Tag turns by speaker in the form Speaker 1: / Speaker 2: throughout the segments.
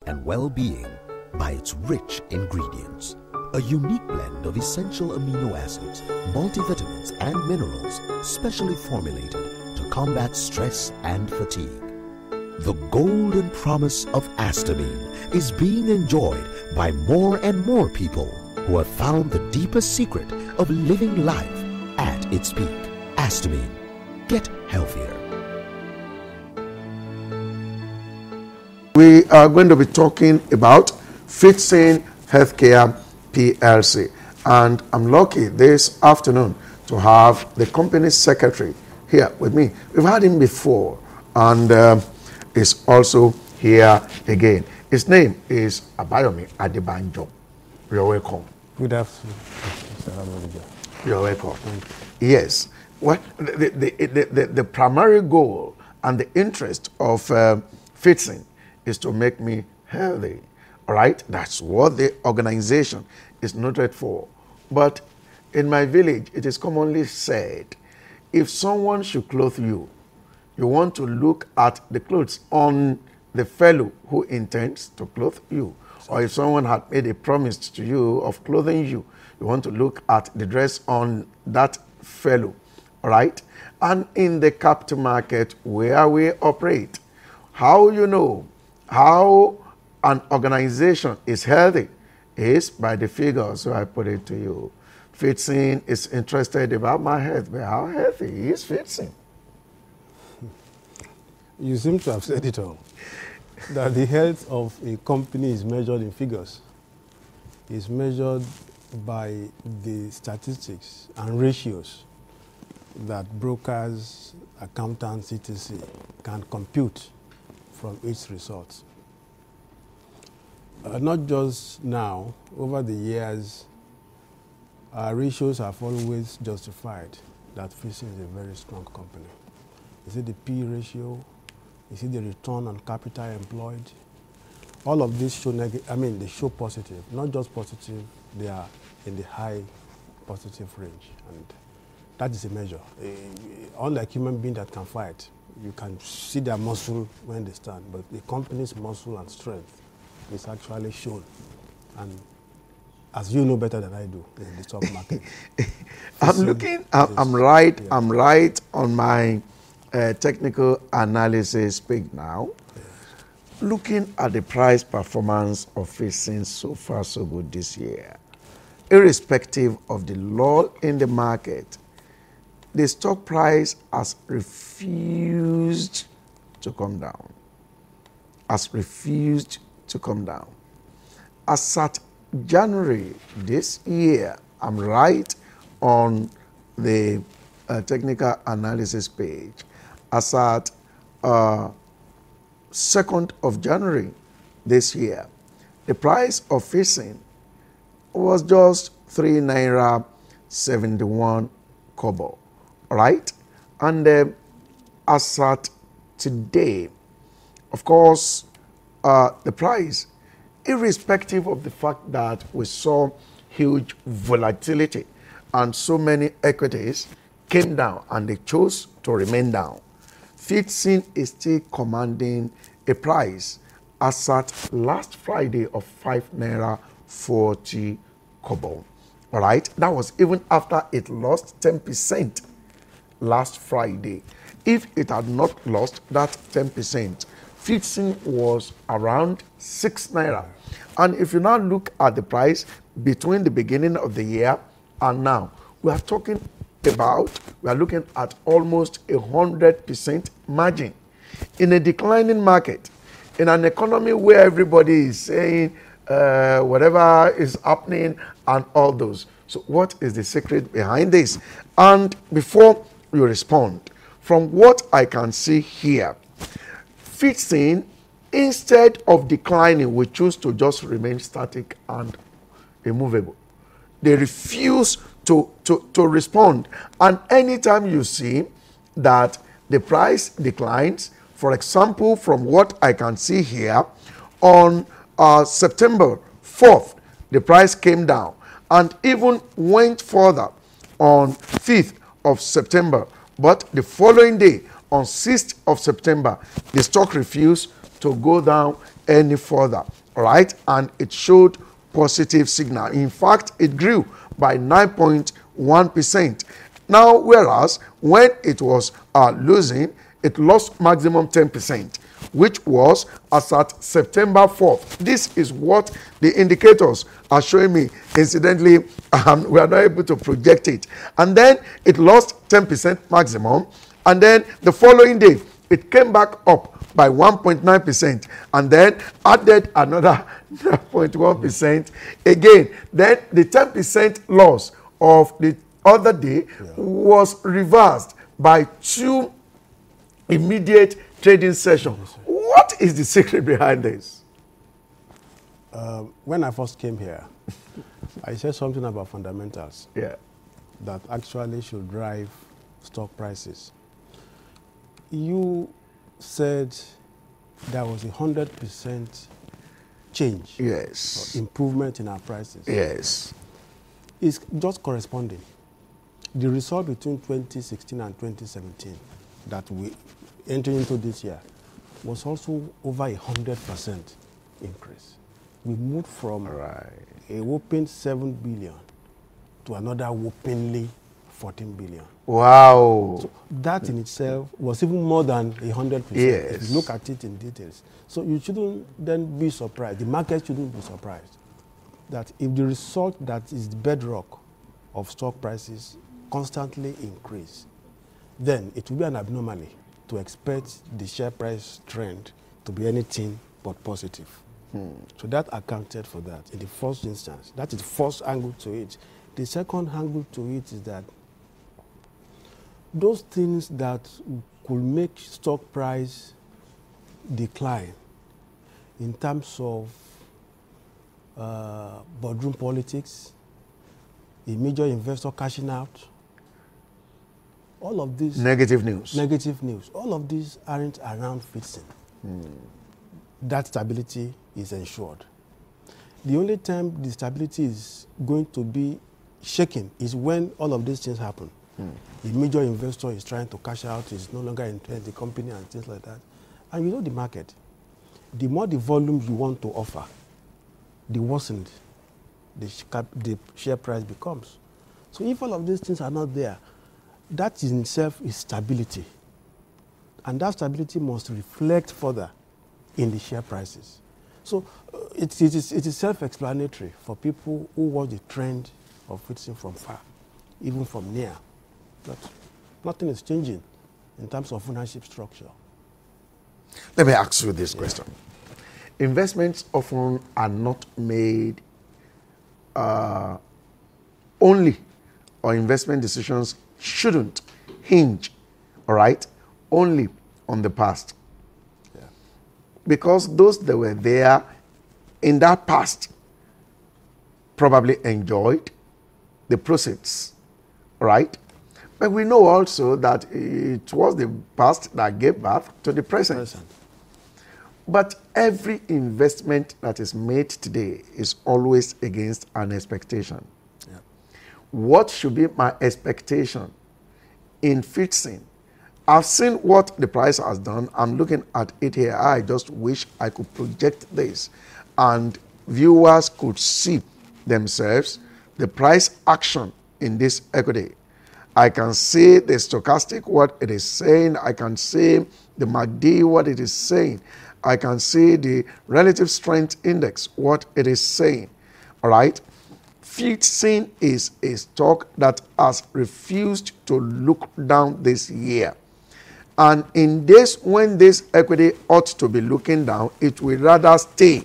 Speaker 1: and well-being by its rich ingredients. A unique blend of essential amino acids, multivitamins, and minerals specially formulated to combat stress and fatigue. The golden promise of Astamine is being enjoyed by more and more people who have found the deepest secret of living life at its peak. Astamine. Get healthier.
Speaker 2: We are going to be talking about FIDSON Healthcare Plc, and I'm lucky this afternoon to have the company secretary here with me. We've had him before, and is also here again. His name is Abayomi Adebanjo. You're welcome.
Speaker 3: Good afternoon.
Speaker 2: You're welcome. Yes. Well, the primary goal and the interest of FIDSON is to make me healthy. All right? That's what the organization is noted for. But in my village, it is commonly said, if someone should clothe you, you want to look at the clothes on the fellow who intends to clothe you. Or if someone had made a promise to you of clothing you, you want to look at the dress on that fellow. All right? And in the capital market where we operate, how you know how an organization is healthy is by the figures. So I put it to you. FIDSON is interested about my health, but how healthy is FIDSON?
Speaker 3: You seem to have said it all. That the health of a company is measured in figures. It's measured by the statistics and ratios that brokers, accountants, etc. can compute from its results. Not just now, over the years, our ratios have always justified that FIDSON is a very strong company. Is it the P ratio? Is it the return on capital employed? All of these show they show positive, not just positive, they are in the high positive range. And that is a measure. Unlike human beings that can fight, you can see their muscle when they stand, but the company's muscle and strength is actually shown. And as you know better than I do in the stock market.
Speaker 2: I'm right on my technical analysis page now. Yes. Looking at the price performance of FIDSON so far so good this year, irrespective of the lull in the market, the stock price has refused to come down. As at January this year, I'm right on the technical analysis page. As at 2nd of January this year, the price of FIDSON was just 3 naira 71 kobo. All right? And as at today, of course, the price, irrespective of the fact that we saw huge volatility and so many equities came down and they chose to remain down, FIDSON is still commanding a price as at last Friday of 5 naira 40 kobo. All right? That was even after it lost 10% last Friday. If it had not lost that 10%, FIDSON was around 6 naira. And if you now look at the price between the beginning of the year and now, we are looking at almost 100% margin. In a declining market, in an economy where everybody is saying whatever is happening and all those. So what is the secret behind this? And before you respond, from what I can see here, FIDSON, instead of declining, we choose to just remain static and immovable. They refuse to respond. And anytime you see that the price declines, for example, from what I can see here, on September 4th, the price came down and even went further on 5th of September. But the following day, on 6th of September, the stock refused to go down any further, all right? And it showed positive signal. In fact, it grew by 9.1%. Now, whereas when it was losing, it lost maximum 10%, which was as at September 4th. This is what the indicators are showing me. Incidentally, we are not able to project it. And then it lost 10% maximum. And then the following day, it came back up by 1.9% and then added another 0.1% again. Then the 10% loss of the other day was reversed by 2 immediate trading sessions. What is the secret behind this?
Speaker 3: When I first came here, I said something about fundamentals that actually should drive stock prices. You said there was 100% change,
Speaker 2: yes,
Speaker 3: or improvement in our prices.
Speaker 2: Yes.
Speaker 3: It's just corresponding. The result between 2016 and 2017 that we entered into this year was also over 100% increase. We moved from a whopping 7 billion to another whoppingly 14 billion.
Speaker 2: Wow.
Speaker 3: So that in itself was even more than 100%.
Speaker 2: Yes.
Speaker 3: If you look at it in details. So you shouldn't then be surprised. The market shouldn't be surprised that if the result that is the bedrock of stock prices constantly increase, then it will be an abnormality to expect the share price trend to be anything but positive. So that accounted for that in the first instance. That is the first angle to it. The second angle to it is that those things that could make stock price decline in terms of boardroom politics, a major investor cashing out, all of these
Speaker 2: negative news,
Speaker 3: all of these aren't around FIDSON. That stability is ensured. The only time the stability is going to be shaken is when all of these things happen. A major investor is trying to cash out, is no longer interested in the company and things like that. And you know the market. The more the volume you want to offer, the worsened the share price becomes. So if all of these things are not there, that in itself is stability. And that stability must reflect further in the share prices. So it is self-explanatory for people who watch the trend of FIDSON from far, even from near. But nothing is changing in terms of ownership structure.
Speaker 2: Let me ask you this question. Investments often are not made only, or investment decisions shouldn't hinge, all right, only on the past. Because those that were there in that past probably enjoyed the proceeds, right? But we know also that it was the past that gave birth to the present. But every investment that is made today is always against an expectation. What should be my expectation in FIDSON? I've seen what the price has done. I'm looking at it here. I just wish I could project this and viewers could see themselves the price action in this equity. I can see the stochastic, what it is saying. I can see the MACD, what it is saying. I can see the relative strength index, what it is saying. All right? FIDSON is a stock that has refused to look down this year. And in days when this equity ought to be looking down, it will rather stay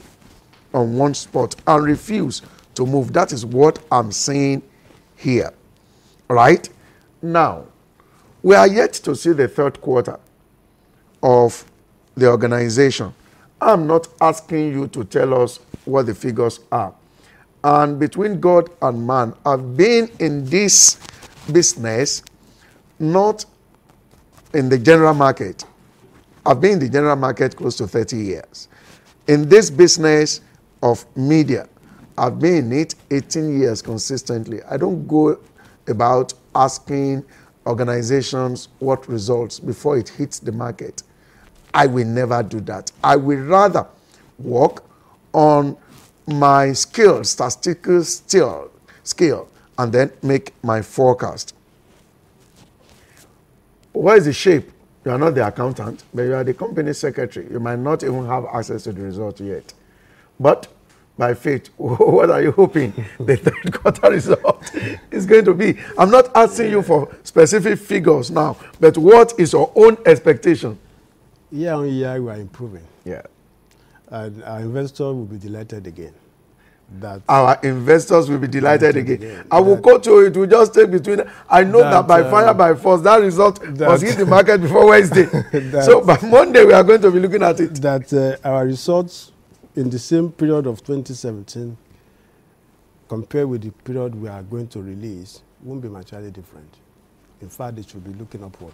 Speaker 2: on one spot and refuse to move. That is what I'm saying here. All right? Now, we are yet to see the third quarter of the organization. I'm not asking you to tell us what the figures are. And between God and man, I've been in this business, not in the general market. I've been in the general market close to 30 years. In this business of media, I've been in it 18 years consistently. I don't go about asking organizations what results before it hits the market. I will never do that. I will rather work on my statistical skill, and then make my forecast. What is the shape? You are not the accountant, but you are the company secretary. You might not even have access to the result yet. But by faith, what are you hoping the third quarter result is going to be? I'm not asking you for specific figures now, but what is your own expectation?
Speaker 3: Year on year, we are improving.
Speaker 2: Yeah.
Speaker 3: And our investors will be delighted again. That
Speaker 2: our investors will be delighted again. I will quote you, it will just take between, I know that by fire, by force, that result must hit the market before Wednesday. So by Monday, we are going to be looking at it.
Speaker 3: That our results in the same period of 2017, compared with the period we are going to release, won't be materially different. In fact, it should be looking upward.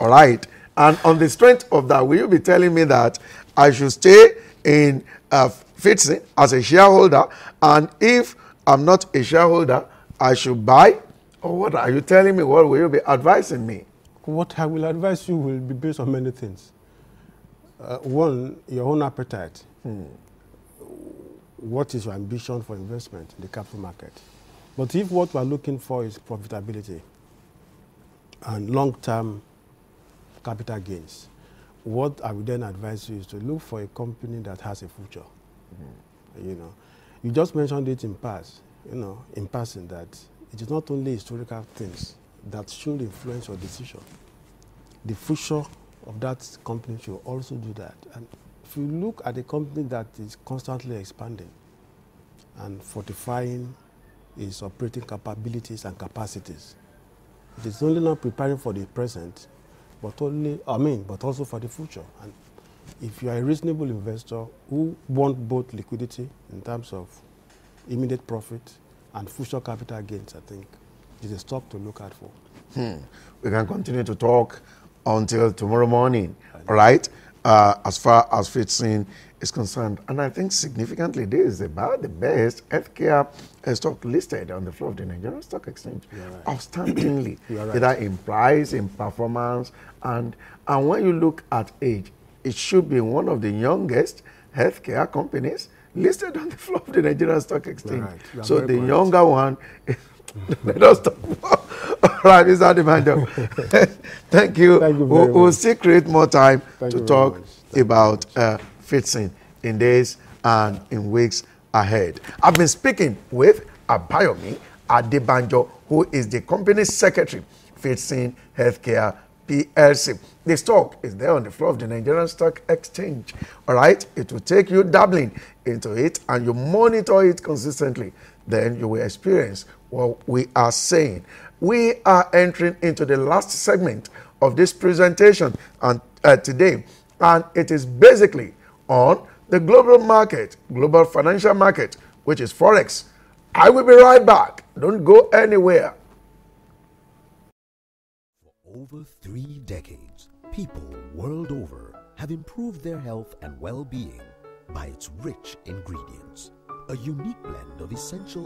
Speaker 2: All right. And on the strength of that, will you be telling me that I should stay in FIDSON as a shareholder, and if I'm not a shareholder, I should buy? Or what are you telling me? What will you be advising me?
Speaker 3: What I will advise you will be based on many things. One, your own appetite. What is your ambition for investment in the capital market? But if what we are looking for is profitability and long-term capital gains, what I would then advise you is to look for a company that has a future. You know, you just mentioned it in passing, that it is not only historical things that should influence your decision. The future of that company should also do that. And if you look at a company that is constantly expanding and fortifying its operating capabilities and capacities, it is only not preparing for the present, but also for the future. And if you are a reasonable investor who want both liquidity in terms of immediate profit and future capital gains, I think it is a stock to look out for.
Speaker 2: We can continue to talk until tomorrow morning, all right, as far as FIDSON is concerned. And I think significantly this is about the best healthcare stock listed on the floor of the Nigerian Stock Exchange.
Speaker 3: Right.
Speaker 2: Outstandingly,
Speaker 3: Right.
Speaker 2: either in price, in performance, and when you look at age, it should be one of the youngest healthcare companies listed on the floor of the Nigerian Stock Exchange.
Speaker 3: Right.
Speaker 2: So the younger one, let us talk about. All right, Mr. Adebanjo. Thank you.
Speaker 3: Thank you very
Speaker 2: We'll
Speaker 3: much.
Speaker 2: still create more time
Speaker 3: Thank
Speaker 2: to
Speaker 3: you very
Speaker 2: talk
Speaker 3: much.
Speaker 2: about FIDSON in days and in weeks ahead. I've been speaking with Abayomi Adebanjo, who is the company secretary, FIDSON Healthcare PLC. The stock is there on the floor of the Nigerian Stock Exchange. All right, it will take you dabbling into it and you monitor it consistently. Then you will experience what we are saying. We are entering into the last segment of this presentation and today, and it is basically on the global market, global financial market, which is Forex. I will be right back. Don't go anywhere.
Speaker 1: For over 3 decades, people world over have improved their health and well-being by its rich ingredients. A unique blend of essential